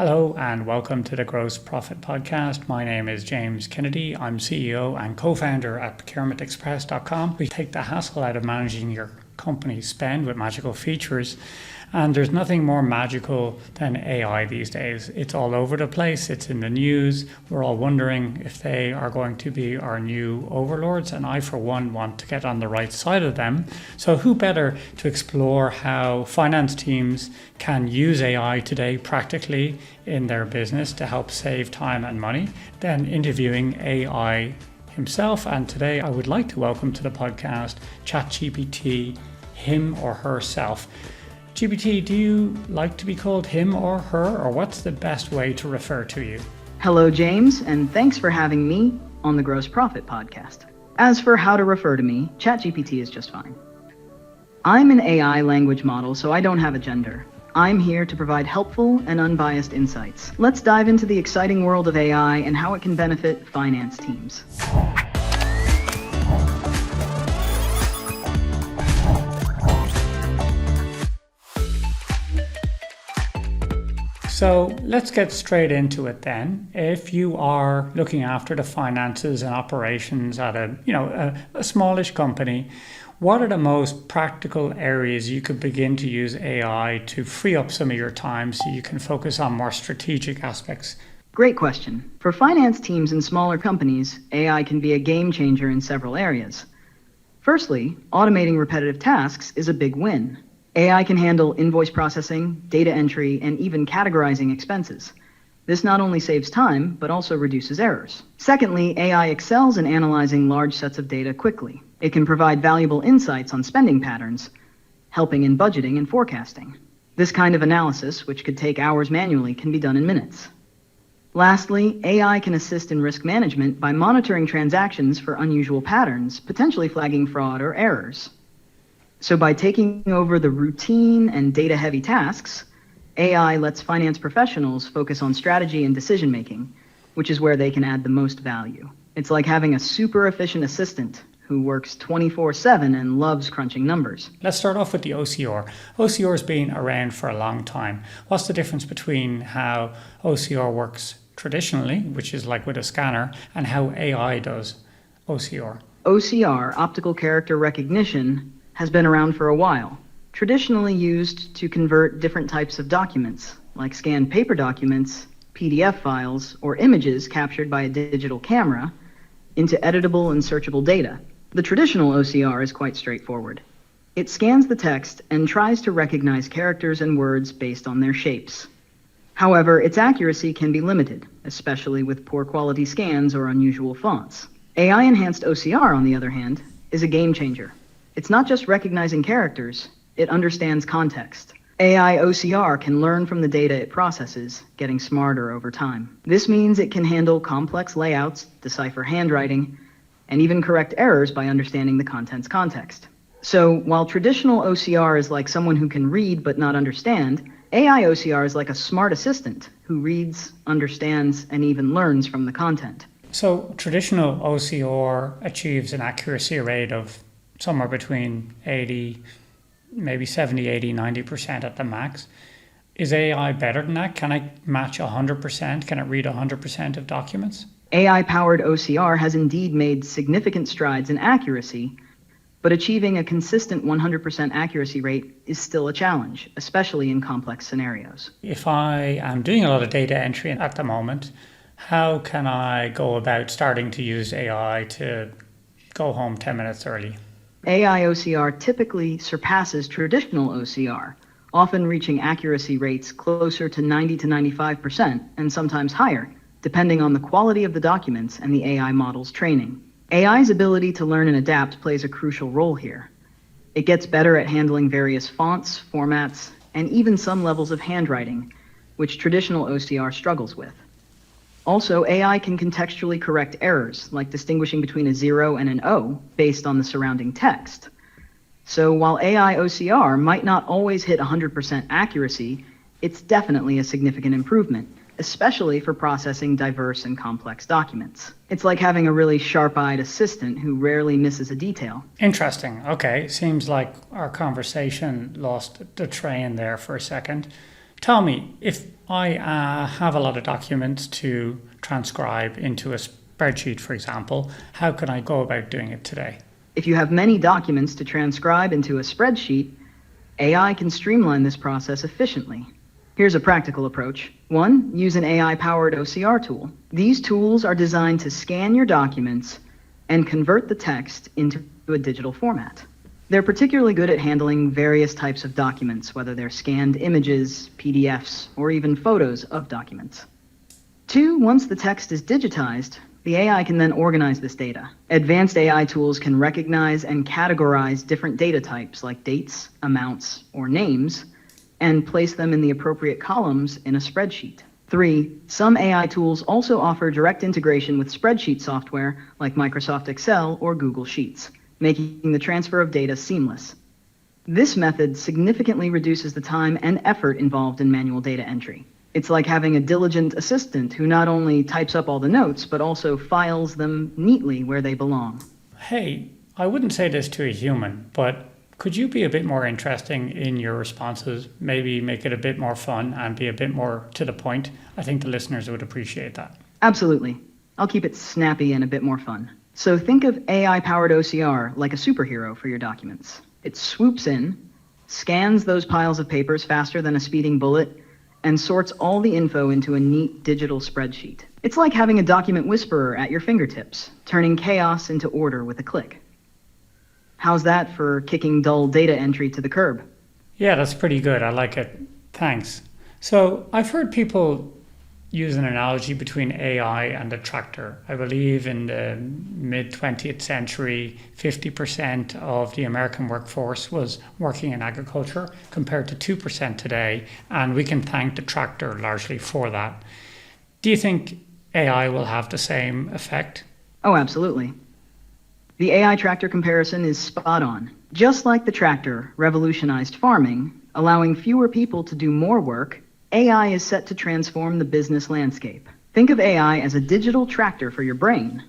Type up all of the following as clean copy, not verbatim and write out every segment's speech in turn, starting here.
Hello and welcome to the Gross Profit Podcast. My name is James Kennedy. I'm CEO and co-founder at procurementexpress.com. We take the hassle out of managing your company's spend with magical features. And there's nothing more magical than AI these days. It's all over the place. It's in the news. We're all wondering if they are going to be our new overlords. And I, for one, want to get on the right side of them. So who better to explore how finance teams can use AI today practically in their business to help save time and money than interviewing AI himself. And today I would like to welcome to the podcast ChatGPT, him or herself. GPT, do you like to be called him or her, or what's the best way to refer to you? Hello, James, and thanks for having me on the Gross Profit Podcast. As for how to refer to me, ChatGPT is just fine. I'm an AI language model, so I don't have a gender. I'm here to provide helpful and unbiased insights. Let's dive into the exciting world of AI and how it can benefit finance teams. So let's get straight into it then. If you are looking after the finances and operations at a smallish company, what are the most practical areas you could begin to use AI to free up some of your time so you can focus on more strategic aspects? Great question. For finance teams in smaller companies, AI can be a game changer in several areas. Firstly, automating repetitive tasks is a big win. AI can handle invoice processing, data entry, and even categorizing expenses. This not only saves time, but also reduces errors. Secondly, AI excels in analyzing large sets of data quickly. It can provide valuable insights on spending patterns, helping in budgeting and forecasting. This kind of analysis, which could take hours manually, can be done in minutes. Lastly, AI can assist in risk management by monitoring transactions for unusual patterns, potentially flagging fraud or errors. So by taking over the routine and data-heavy tasks, AI lets finance professionals focus on strategy and decision-making, which is where they can add the most value. It's like having a super efficient assistant who works 24/7 and loves crunching numbers. Let's start off with the OCR. OCR has been around for a long time. What's the difference between how OCR works traditionally, which is like with a scanner, and how AI does OCR? OCR, optical character recognition, has been around for a while, traditionally used to convert different types of documents, like scanned paper documents, PDF files, or images captured by a digital camera, into editable and searchable data. The traditional OCR is quite straightforward. It scans the text and tries to recognize characters and words based on their shapes. However, its accuracy can be limited, especially with poor quality scans or unusual fonts. AI-enhanced OCR, on the other hand, is a game changer. It's not just recognizing characters, it understands context. AI OCR can learn from the data it processes, getting smarter over time. This means it can handle complex layouts, decipher handwriting, and even correct errors by understanding the content's context. So while traditional OCR is like someone who can read but not understand, AI OCR is like a smart assistant who reads, understands, and even learns from the content. So traditional OCR achieves an accuracy rate of somewhere between 80, maybe 70, 80, 90% at the max. Is AI better than that? Can I match 100%? Can it read 100% of documents? AI-powered OCR has indeed made significant strides in accuracy, but achieving a consistent 100% accuracy rate is still a challenge, especially in complex scenarios. If I am doing a lot of data entry at the moment, how can I go about starting to use AI to go home 10 minutes early? AI OCR typically surpasses traditional OCR, often reaching accuracy rates closer to 90 to 95% and sometimes higher, depending on the quality of the documents and the AI model's training. AI's ability to learn and adapt plays a crucial role here. It gets better at handling various fonts, formats, and even some levels of handwriting, which traditional OCR struggles with. Also, AI can contextually correct errors, like distinguishing between a 0 and an O based on the surrounding text. So while AI OCR might not always hit 100% accuracy, it's definitely a significant improvement, especially for processing diverse and complex documents. It's like having a really sharp-eyed assistant who rarely misses a detail. Interesting. Okay, seems like our conversation lost the train there for a second. Tell me, if I have a lot of documents to transcribe into a spreadsheet, for example, how can I go about doing it today? If you have many documents to transcribe into a spreadsheet, AI can streamline this process efficiently. Here's a practical approach. 1. Use an AI-powered OCR tool. These tools are designed to scan your documents and convert the text into a digital format. They're particularly good at handling various types of documents, whether they're scanned images, PDFs, or even photos of documents. 2. Once the text is digitized, the AI can then organize this data. Advanced AI tools can recognize and categorize different data types like dates, amounts, or names, and place them in the appropriate columns in a spreadsheet. 3. Some AI tools also offer direct integration with spreadsheet software like Microsoft Excel or Google Sheets, making the transfer of data seamless. This method significantly reduces the time and effort involved in manual data entry. It's like having a diligent assistant who not only types up all the notes, but also files them neatly where they belong. Hey, I wouldn't say this to a human, but could you be a bit more interesting in your responses? Maybe make it a bit more fun and be a bit more to the point? I think the listeners would appreciate that. Absolutely. I'll keep it snappy and a bit more fun. So think of AI-powered OCR like a superhero for your documents. It swoops in, scans those piles of papers faster than a speeding bullet, and sorts all the info into a neat digital spreadsheet. It's like having a document whisperer at your fingertips, turning chaos into order with a click. How's that for kicking dull data entry to the curb? Yeah, that's pretty good. I like it. Thanks. So I've heard people use an analogy between AI and a tractor. I believe in the mid-20th century, 50% of the American workforce was working in agriculture compared to 2% today, and we can thank the tractor largely for that. Do you think AI will have the same effect? Oh, absolutely. The AI tractor comparison is spot on. Just like the tractor revolutionized farming, allowing fewer people to do more work, AI is set to transform the business landscape. Think of AI as a digital tractor for your brain,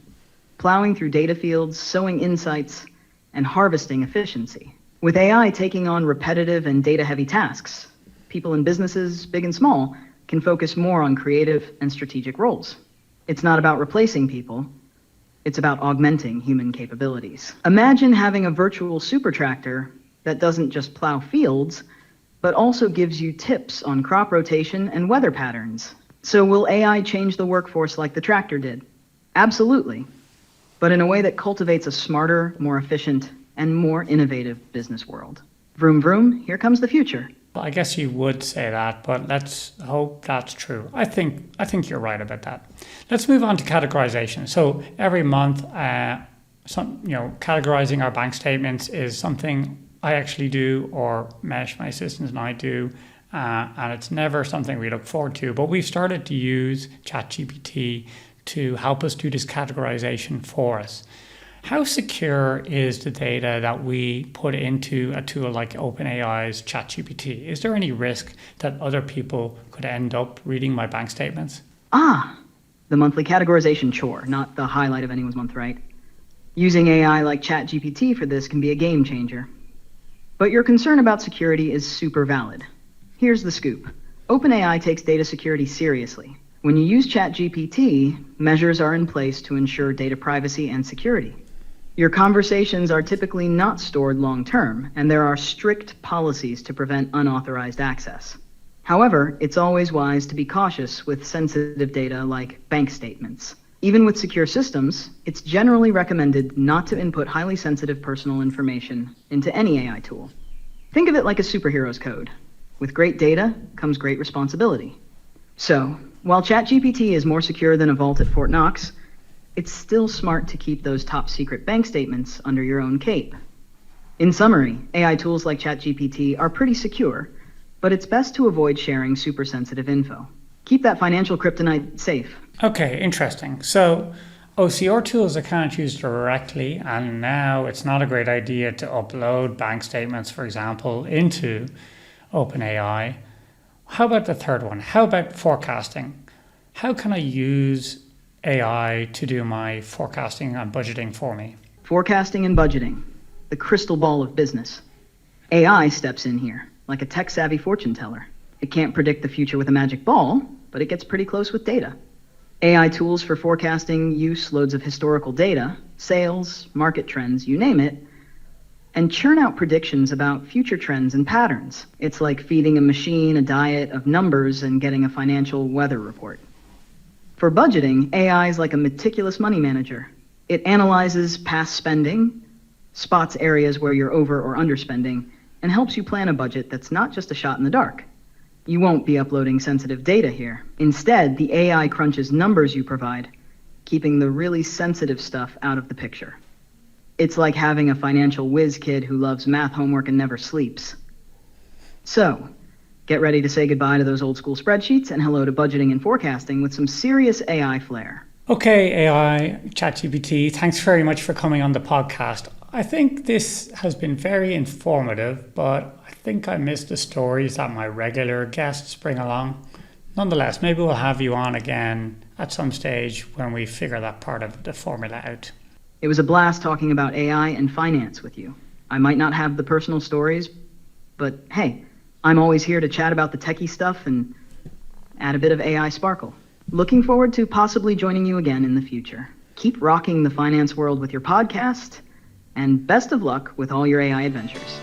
plowing through data fields, sowing insights, and harvesting efficiency. With AI taking on repetitive and data-heavy tasks, people in businesses, big and small, can focus more on creative and strategic roles. It's not about replacing people. It's about augmenting human capabilities. Imagine having a virtual super tractor that doesn't just plow fields, but also gives you tips on crop rotation and weather patterns. So will AI change the workforce like the tractor did? Absolutely, but in a way that cultivates a smarter, more efficient, and more innovative business world. Vroom vroom, here comes the future. Well, I guess you would say that, but let's hope that's true. I think you're right about that. Let's move on to categorization. So every month, categorizing our bank statements is something I actually do, or Mesh, my assistant, and I do, and it's never something we look forward to. But we've started to use ChatGPT to help us do this categorization for us. How secure is the data that we put into a tool like OpenAI's ChatGPT? Is there any risk that other people could end up reading my bank statements? The monthly categorization chore, not the highlight of anyone's month, right? Using AI like ChatGPT for this can be a game changer. But your concern about security is super valid. Here's the scoop. OpenAI takes data security seriously. When you use ChatGPT, measures are in place to ensure data privacy and security. Your conversations are typically not stored long-term, and there are strict policies to prevent unauthorized access. However, it's always wise to be cautious with sensitive data like bank statements. Even with secure systems, it's generally recommended not to input highly sensitive personal information into any AI tool. Think of it like a superhero's code. With great data comes great responsibility. So, while ChatGPT is more secure than a vault at Fort Knox, it's still smart to keep those top secret bank statements under your own cape. In summary, AI tools like ChatGPT are pretty secure, but it's best to avoid sharing super sensitive info. Keep that financial kryptonite safe. Okay, interesting. So OCR tools I can't use directly, and now it's not a great idea to upload bank statements, for example, into OpenAI. How about the third one? How about forecasting? How can I use AI to do my forecasting and budgeting for me? Forecasting and budgeting, the crystal ball of business. AI steps in here, like a tech-savvy fortune teller. It can't predict the future with a magic ball, but it gets pretty close with data. AI tools for forecasting use loads of historical data, sales, market trends, you name it, and churn out predictions about future trends and patterns. It's like feeding a machine a diet of numbers and getting a financial weather report. For budgeting, AI is like a meticulous money manager. It analyzes past spending, spots areas where you're over or underspending, and helps you plan a budget that's not just a shot in the dark. You won't be uploading sensitive data here. Instead, the AI crunches numbers you provide, keeping the really sensitive stuff out of the picture. It's like having a financial whiz kid who loves math homework and never sleeps. So, get ready to say goodbye to those old school spreadsheets and hello to budgeting and forecasting with some serious AI flair. Okay, AI, ChatGPT, thanks very much for coming on the podcast. I think this has been very informative, but I think I missed the stories that my regular guests bring along. Nonetheless, maybe we'll have you on again at some stage when we figure that part of the formula out. It was a blast talking about AI and finance with you. I might not have the personal stories, but hey, I'm always here to chat about the techie stuff and add a bit of AI sparkle. Looking forward to possibly joining you again in the future. Keep rocking the finance world with your podcast, and best of luck with all your AI adventures.